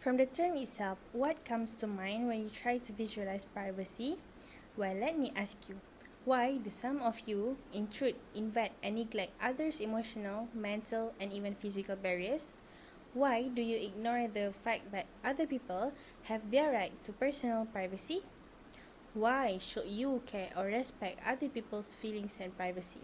From the term itself, what comes to mind when you try to visualize privacy? Well, let me ask you, why do some of you intrude, invade, and neglect others' emotional, mental, and even physical barriers? Why do you ignore the fact that other people have their right to personal privacy? Why should you care or respect other people's feelings and privacy?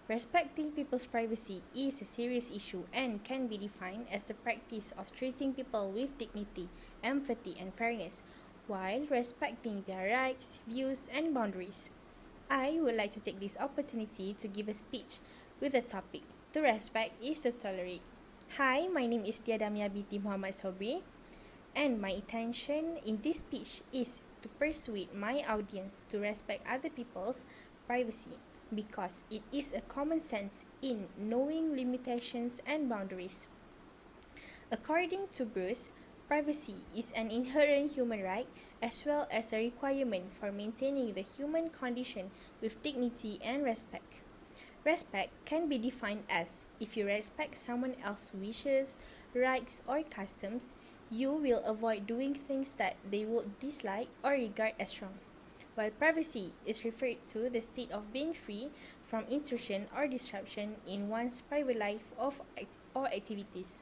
Respecting people's privacy is a serious issue and can be defined as the practice of treating people with dignity, empathy, and fairness, while respecting their rights, views, and boundaries. I would like to take this opportunity to give a speech with the topic, "To respect is to tolerate." Hi, my name is Diadamia binti Muhammad Sobri, and my intention in this speech is to persuade my audience to respect other people's privacy, because it is a common sense in knowing limitations and boundaries. According to Bruce, privacy is an inherent human right as well as a requirement for maintaining the human condition with dignity and respect. Respect can be defined as, if you respect someone else's wishes, rights, or customs, you will avoid doing things that they would dislike or regard as wrong. While privacy is referred to the state of being free from intrusion or disruption in one's private life or activities.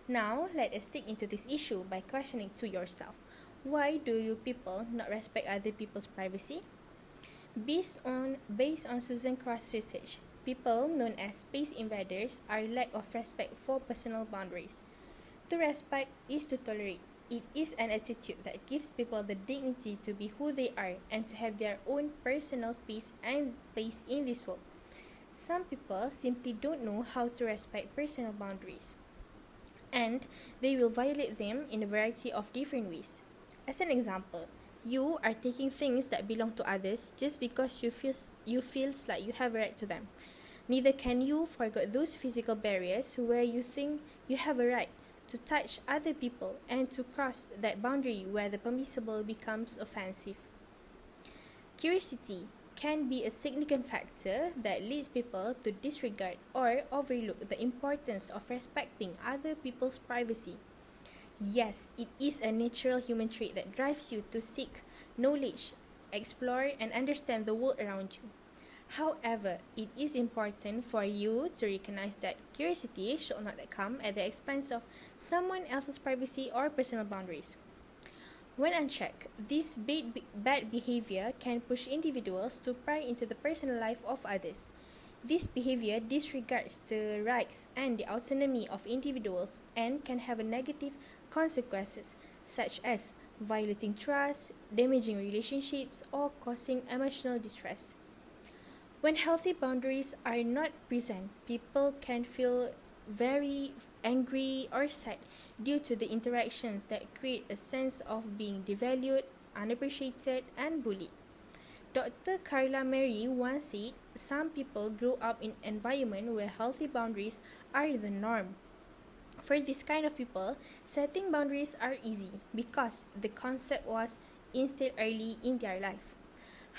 Now, let us dig into this issue by questioning to yourself, why do you people not respect other people's privacy? Based on Susan Cross research, people known as space invaders are lack of respect for personal boundaries. To respect is to tolerate. It is an attitude that gives people the dignity to be who they are and to have their own personal space and place in this world. Some people simply don't know how to respect personal boundaries, and they will violate them in a variety of different ways. As an example, you are taking things that belong to others just because you feels like you have a right to them. Neither can you forget those physical barriers where you think you have a right to touch other people and to cross that boundary where the permissible becomes offensive. Curiosity can be a significant factor that leads people to disregard or overlook the importance of respecting other people's privacy. Yes, it is a natural human trait that drives you to seek knowledge, explore, and understand the world around you. However, it is important for you to recognize that curiosity should not come at the expense of someone else's privacy or personal boundaries. When unchecked, this bad behavior can push individuals to pry into the personal life of others. This behavior disregards the rights and the autonomy of individuals and can have negative consequences, such as violating trust, damaging relationships, or causing emotional distress. When healthy boundaries are not present, people can feel very angry or sad due to the interactions that create a sense of being devalued, unappreciated, and bullied. Dr. Carla Mary once said, "Some people grow up in an environment where healthy boundaries are the norm." For this kind of people, setting boundaries are easy because the concept was instilled early in their life.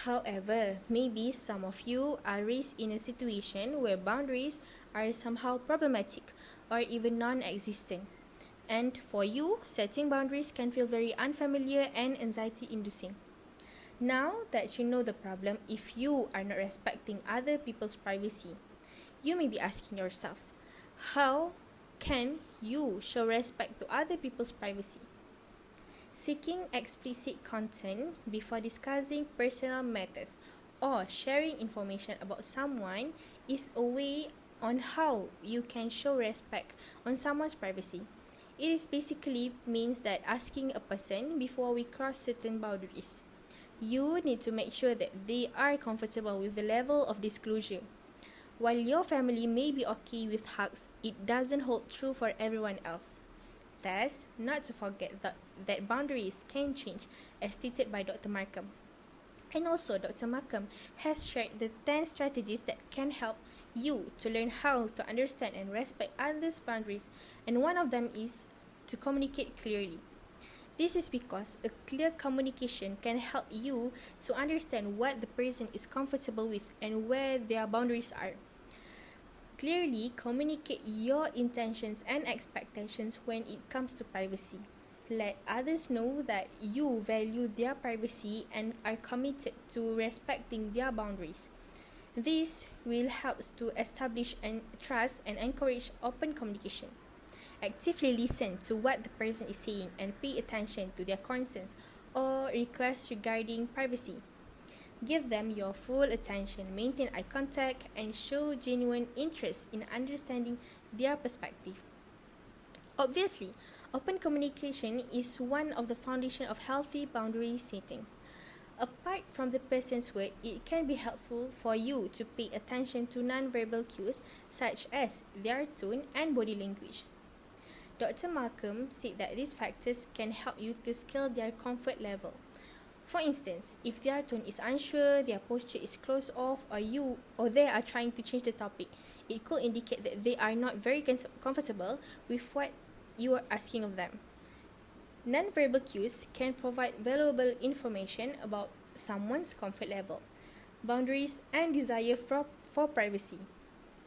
However, maybe some of you are raised in a situation where boundaries are somehow problematic or even non-existent. And for you, setting boundaries can feel very unfamiliar and anxiety-inducing. Now that you know the problem, if you are not respecting other people's privacy, you may be asking yourself, how can you show respect to other people's privacy? Seeking explicit content before discussing personal matters or sharing information about someone is a way on how you can show respect on someone's privacy. It is basically means that asking a person before we cross certain boundaries. You need to make sure that they are comfortable with the level of disclosure. While your family may be okay with hugs, it doesn't hold true for everyone else. Thus, not to forget that boundaries can change, as stated by Dr. Markham. And also, Dr. Markham has shared the 10 strategies that can help you to learn how to understand and respect others' boundaries, and one of them is to communicate clearly. This is because a clear communication can help you to understand what the person is comfortable with and where their boundaries are. Clearly communicate your intentions and expectations when it comes to privacy. Let others know that you value their privacy and are committed to respecting their boundaries. This will help to establish trust and encourage open communication. Actively listen to what the person is saying and pay attention to their concerns or requests regarding privacy. Give them your full attention, maintain eye contact, and show genuine interest in understanding their perspective. Obviously, open communication is one of the foundation of healthy boundary setting. Apart from the person's word, it can be helpful for you to pay attention to non-verbal cues such as their tone and body language. Dr. Malcolm said that these factors can help you to scale their comfort level. For instance, if their tone is unsure, their posture is closed off, or they are trying to change the topic, it could indicate that they are not very comfortable with what you are asking of them. Non-verbal cues can provide valuable information about someone's comfort level, boundaries, and desire for privacy.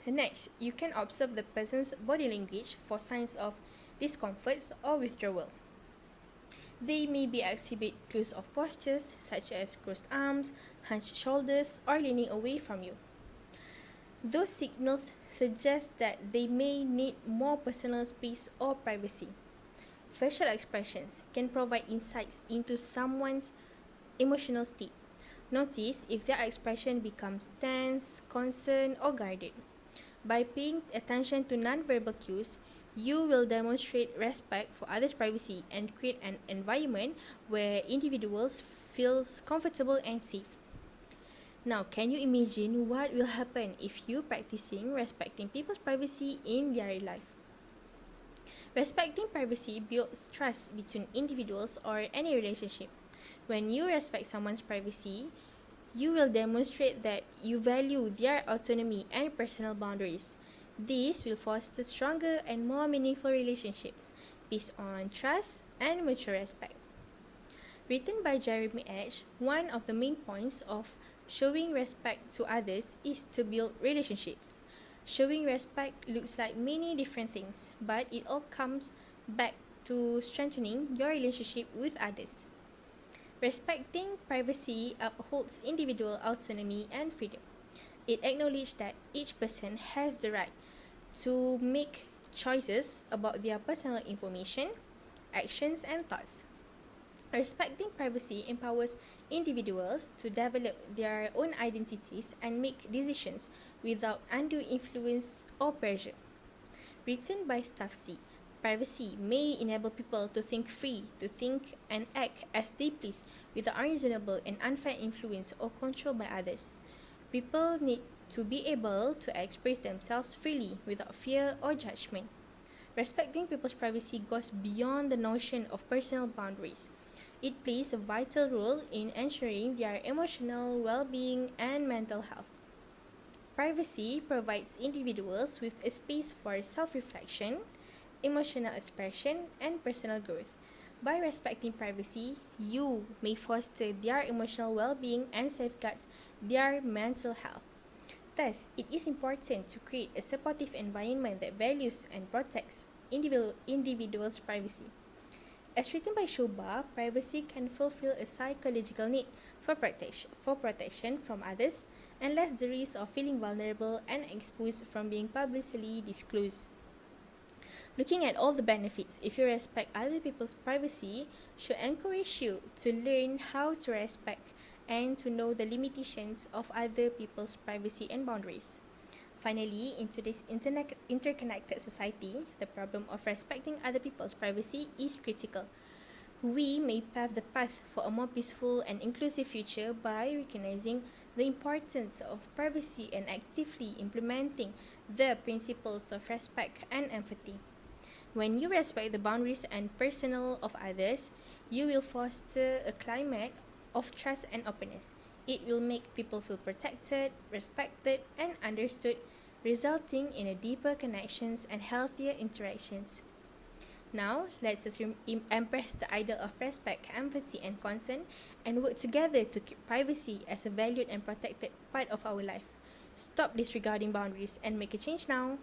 Next, you can observe the person's body language for signs of discomfort or withdrawal. They may be exhibit closed-off postures such as crossed arms, hunched shoulders, or leaning away from you. Those signals suggest that they may need more personal space or privacy. Facial expressions can provide insights into someone's emotional state. Notice if their expression becomes tense, concerned, or guarded. By paying attention to non-verbal cues, you will demonstrate respect for others' privacy and create an environment where individuals feel comfortable and safe. Now, can you imagine what will happen if you practicing respecting people's privacy in their life? Respecting privacy builds trust between individuals or any relationship. When you respect someone's privacy, you will demonstrate that you value their autonomy and personal boundaries. This will foster stronger and more meaningful relationships based on trust and mutual respect. Written by Jeremy Edge, one of the main points of showing respect to others is to build relationships. Showing respect looks like many different things, but it all comes back to strengthening your relationship with others. Respecting privacy upholds individual autonomy and freedom. It acknowledges that each person has the right to make choices about their personal information, actions, and thoughts. Respecting privacy empowers individuals to develop their own identities and make decisions without undue influence or pressure. Written by Staff C, privacy may enable people to think free, to think and act as they please without unreasonable and unfair influence or control by others. People need to be able to express themselves freely without fear or judgment. Respecting people's privacy goes beyond the notion of personal boundaries. It plays a vital role in ensuring their emotional well-being and mental health. Privacy provides individuals with a space for self-reflection, emotional expression, and personal growth. By respecting privacy, you may foster their emotional well-being and safeguards their mental health. Thus, it is important to create a supportive environment that values and protects individuals' privacy. As written by Shobha, privacy can fulfill a psychological need for protection from others and less the risk of feeling vulnerable and exposed from being publicly disclosed. Looking at all the benefits, if you respect other people's privacy, should encourage you to learn how to respect and to know the limitations of other people's privacy and boundaries. Finally, in today's interconnected society, the problem of respecting other people's privacy is critical. We may pave the path for a more peaceful and inclusive future by recognizing the importance of privacy and actively implementing the principles of respect and empathy. When you respect the boundaries and personal of others, you will foster a climate of trust and openness. It will make people feel protected, respected, and understood, resulting in a deeper connections and healthier interactions. Now, let's embrace the ideal of respect, empathy, and concern, and work together to keep privacy as a valued and protected part of our life. Stop disregarding boundaries and make a change now.